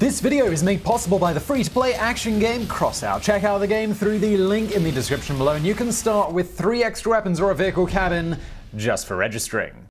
This video is made possible by the free-to-play action game Crossout. Check out the game through the link in the description below, and you can start with 3 extra weapons or a vehicle cabin just for registering.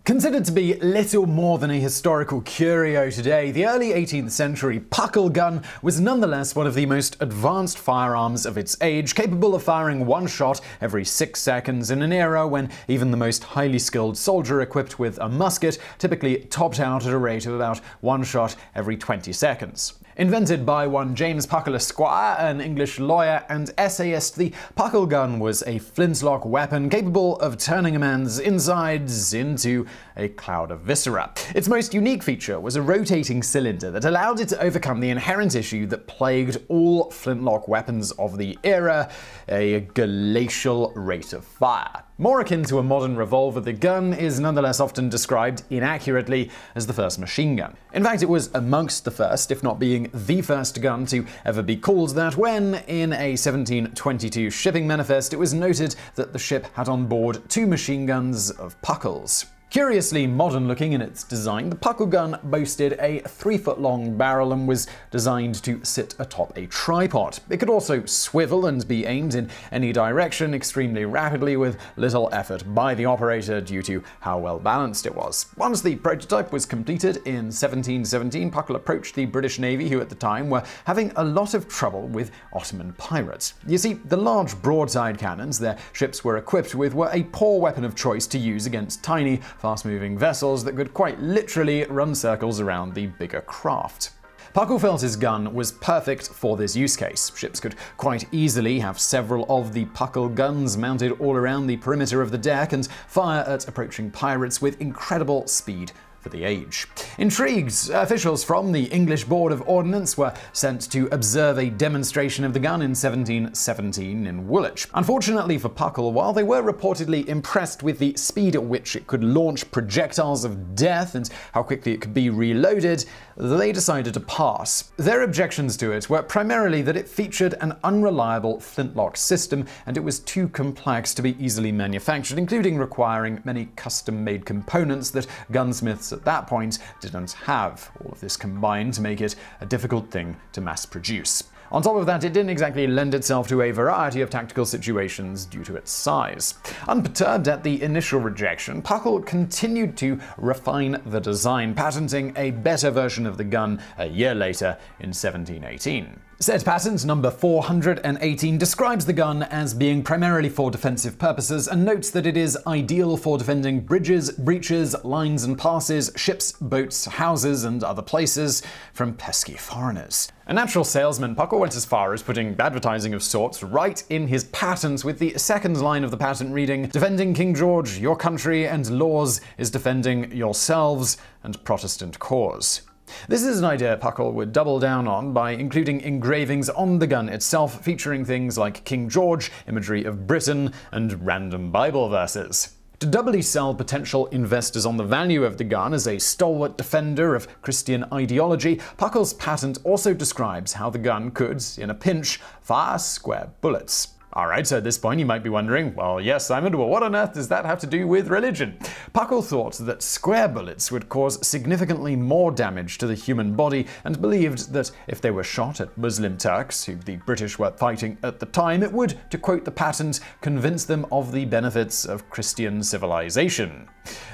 Considered to be little more than a historical curio today, the early 18th century Puckle Gun was nonetheless one of the most advanced firearms of its age, capable of firing one shot every 6 seconds in an era when even the most highly skilled soldier equipped with a musket typically topped out at a rate of about one shot every 20 seconds. Invented by one James Puckle Esquire, an English lawyer and essayist, the Puckle Gun was a flintlock weapon capable of turning a man's insides into a cloud of viscera. Its most unique feature was a rotating cylinder that allowed it to overcome the inherent issue that plagued all flintlock weapons of the era: a glacial rate of fire. More akin to a modern revolver, the gun is nonetheless often described inaccurately as the first machine gun. In fact, it was amongst the first, if not being the first gun to ever be called that, when, in a 1722 shipping manifest, it was noted that the ship had on board 2 machine guns of Puckles. Curiously modern-looking in its design, the Puckle Gun boasted a 3-foot-long barrel and was designed to sit atop a tripod. It could also swivel and be aimed in any direction extremely rapidly with little effort by the operator due to how well balanced it was. Once the prototype was completed in 1717, Puckle approached the British Navy, who at the time were having a lot of trouble with Ottoman pirates. You see, the large broadside cannons their ships were equipped with were a poor weapon of choice to use against tiny, fast-moving vessels that could quite literally run circles around the bigger craft. Puckle felt his gun was perfect for this use case. Ships could quite easily have several of the Puckle guns mounted all around the perimeter of the deck and fire at approaching pirates with incredible speed for the age. Intrigued, officials from the English Board of Ordnance were sent to observe a demonstration of the gun in 1717 in Woolwich. Unfortunately for Puckle, while they were reportedly impressed with the speed at which it could launch projectiles of death and how quickly it could be reloaded, they decided to pass. Their objections to it were primarily that it featured an unreliable flintlock system and it was too complex to be easily manufactured, including requiring many custom-made components that gunsmiths at that point didn't have. All of this combined to make it a difficult thing to mass produce. On top of that, it didn't exactly lend itself to a variety of tactical situations due to its size. Unperturbed at the initial rejection, Puckle continued to refine the design, patenting a better version of the gun a year later in 1718. Said patent number 418 describes the gun as being primarily for defensive purposes and notes that it is ideal for defending bridges, breaches, lines and passes, ships, boats, houses, and other places from pesky foreigners. A natural salesman, Puckle went as far as putting advertising of sorts right in his patent, with the second line of the patent reading, "Defending King George, your country and laws is defending yourselves and Protestant cause." This is an idea Puckle would double down on by including engravings on the gun itself featuring things like King George, imagery of Britain, and random Bible verses. To doubly sell potential investors on the value of the gun as a stalwart defender of Christian ideology, Puckle's patent also describes how the gun could, in a pinch, fire square bullets. Alright, so at this point you might be wondering, well yes, Simon, but what on earth does that have to do with religion? Puckle thought that square bullets would cause significantly more damage to the human body and believed that if they were shot at Muslim Turks, who the British were fighting at the time, it would, to quote the patent, convince them of the benefits of Christian civilization.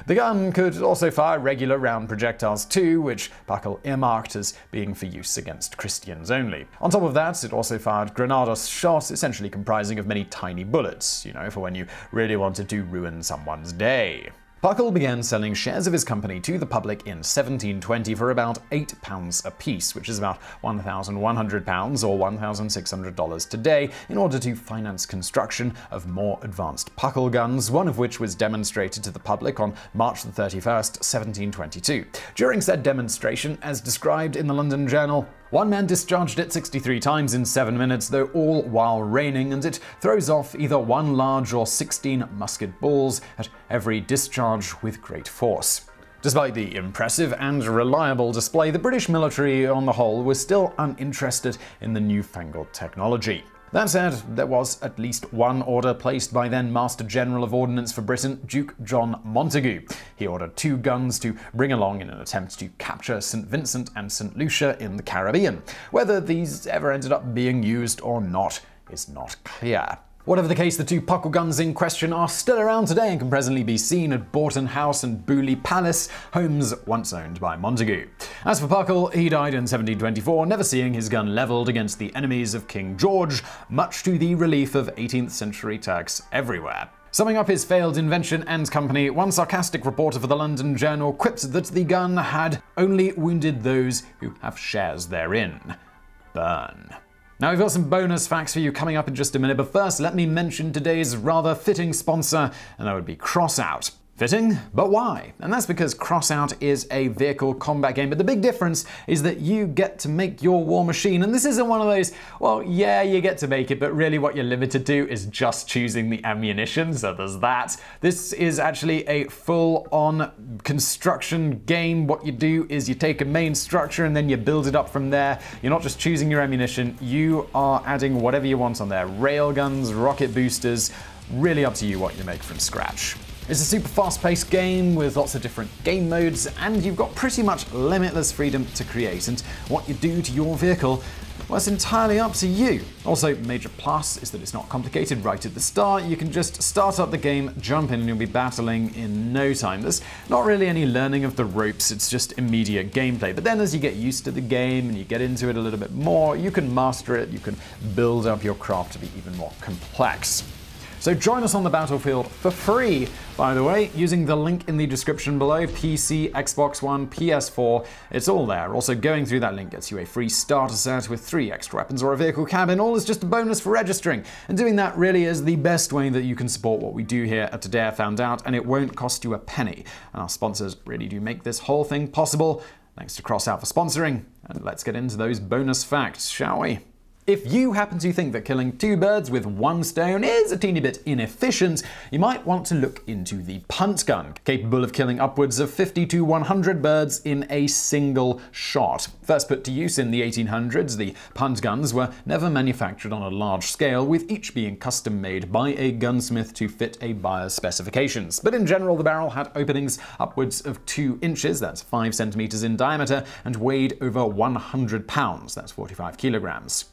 The gun could also fire regular round projectiles too, which Puckle earmarked as being for use against Christians only. On top of that, it also fired granados shots, essentially comprising of many tiny bullets, for when you really wanted to ruin someone's day. Puckle began selling shares of his company to the public in 1720 for about £8 a piece, which is about £1,100 or $1,600 today, in order to finance construction of more advanced Puckle guns, one of which was demonstrated to the public on March 31st, 1722. During said demonstration, as described in the London Journal, one man discharged it 63 times in 7 minutes, though all while raining, and it throws off either 1 large or 16 musket balls at every discharge with great force. Despite the impressive and reliable display, the British military on the whole was still uninterested in the newfangled technology. That said, there was at least one order placed by then Master General of Ordnance for Britain, Duke John Montagu. He ordered 2 guns to bring along in an attempt to capture St. Vincent and St. Lucia in the Caribbean. Whether these ever ended up being used or not is not clear. Whatever the case, the 2 Puckle guns in question are still around today and can presently be seen at Boughton House and Beaulieu Palace, homes once owned by Montagu. As for Puckle, he died in 1724, never seeing his gun levelled against the enemies of King George, much to the relief of 18th century Turks everywhere. Summing up his failed invention and company, one sarcastic reporter for the London Journal quipped that the gun had only wounded those who have shares therein. Burn. Now we've got some bonus facts for you coming up in just a minute, but first let me mention today's rather fitting sponsor, and that would be Crossout. Fitting? But why? And that's because Crossout is a vehicle combat game, but the big difference is that you get to make your war machine, and this isn't one of those, well, yeah, you get to make it, but really what you're limited to is just choosing the ammunition, so there's that. This is actually a full-on construction game. What you do is you take a main structure and then you build it up from there. You're not just choosing your ammunition, you are adding whatever you want on there. Railguns, rocket boosters, really up to you what you make from scratch. It's a super fast-paced game with lots of different game modes, and you've got pretty much limitless freedom to create, and what you do to your vehicle, well, it's entirely up to you. Also, major plus is that it's not complicated right at the start. You can just start up the game, jump in, and you'll be battling in no time. There's not really any learning of the ropes, it's just immediate gameplay. But then as you get used to the game and you get into it a little bit more, you can master it, you can build up your craft to be even more complex. So join us on the battlefield for free, by the way, using the link in the description below. PC, Xbox One, PS4, it's all there. Also, going through that link gets you a free starter set with 3 extra weapons or a vehicle cabin, all is just a bonus for registering. And doing that really is the best way that you can support what we do here at Today I Found Out, and it won't cost you a penny. And our sponsors really do make this whole thing possible. Thanks to Crossout for sponsoring, and let's get into those bonus facts, shall we? If you happen to think that killing 2 birds with 1 stone is a teeny bit inefficient, you might want to look into the punt gun, capable of killing upwards of 50 to 100 birds in a single shot. First put to use in the 1800s, the punt guns were never manufactured on a large scale, with each being custom made by a gunsmith to fit a buyer's specifications. But in general, the barrel had openings upwards of 2 inches, that's 5 centimeters in diameter, and weighed over 100 pounds, that's 45 kilograms.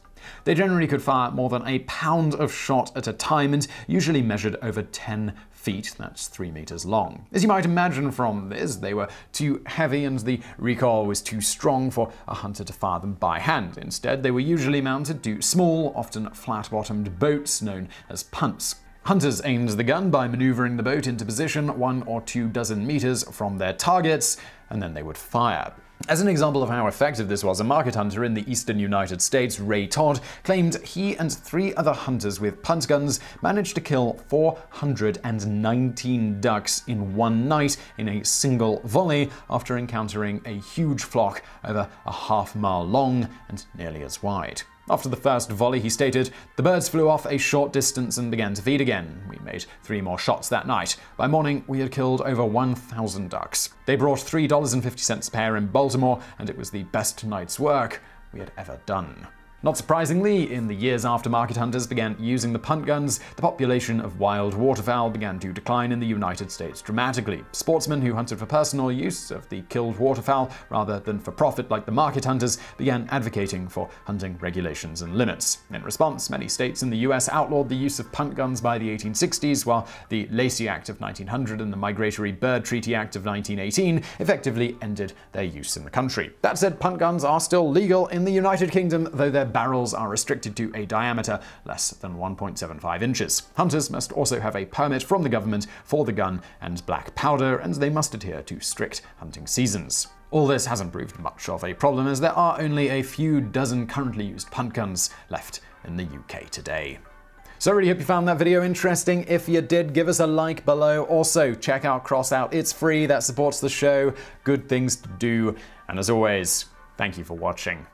They generally could fire more than a pound of shot at a time and usually measured over 10 feet, that's 3 meters long. As you might imagine from this, they were too heavy and the recoil was too strong for a hunter to fire them by hand. Instead, they were usually mounted to small, often flat-bottomed boats known as punts. Hunters aimed the gun by maneuvering the boat into position 1 or 2 dozen meters from their targets, and then they would fire. As an example of how effective this was, a market hunter in the eastern United States, Ray Todd, claimed he and 3 other hunters with punt guns managed to kill 419 ducks in one night in a single volley after encountering a huge flock over a half-mile long and nearly as wide. After the first volley, he stated, "The birds flew off a short distance and began to feed again. We made 3 more shots that night. By morning, we had killed over 1,000 ducks. They brought $3.50 a pair in Baltimore, and it was the best night's work we had ever done." Not surprisingly, in the years after market hunters began using the punt guns, the population of wild waterfowl began to decline in the United States dramatically. Sportsmen who hunted for personal use of the killed waterfowl rather than for profit like the market hunters began advocating for hunting regulations and limits. In response, many states in the US outlawed the use of punt guns by the 1860s, while the Lacey Act of 1900 and the Migratory Bird Treaty Act of 1918 effectively ended their use in the country. That said, punt guns are still legal in the United Kingdom, though their barrels are restricted to a diameter less than 1.75 inches. Hunters must also have a permit from the government for the gun and black powder, and they must adhere to strict hunting seasons. All this hasn't proved much of a problem, as there are only a few dozen currently used punt guns left in the UK today. So I really hope you found that video interesting. If you did, give us a like below. Also, check out Crossout. It's free, that supports the show. Good things to do. And as always, thank you for watching.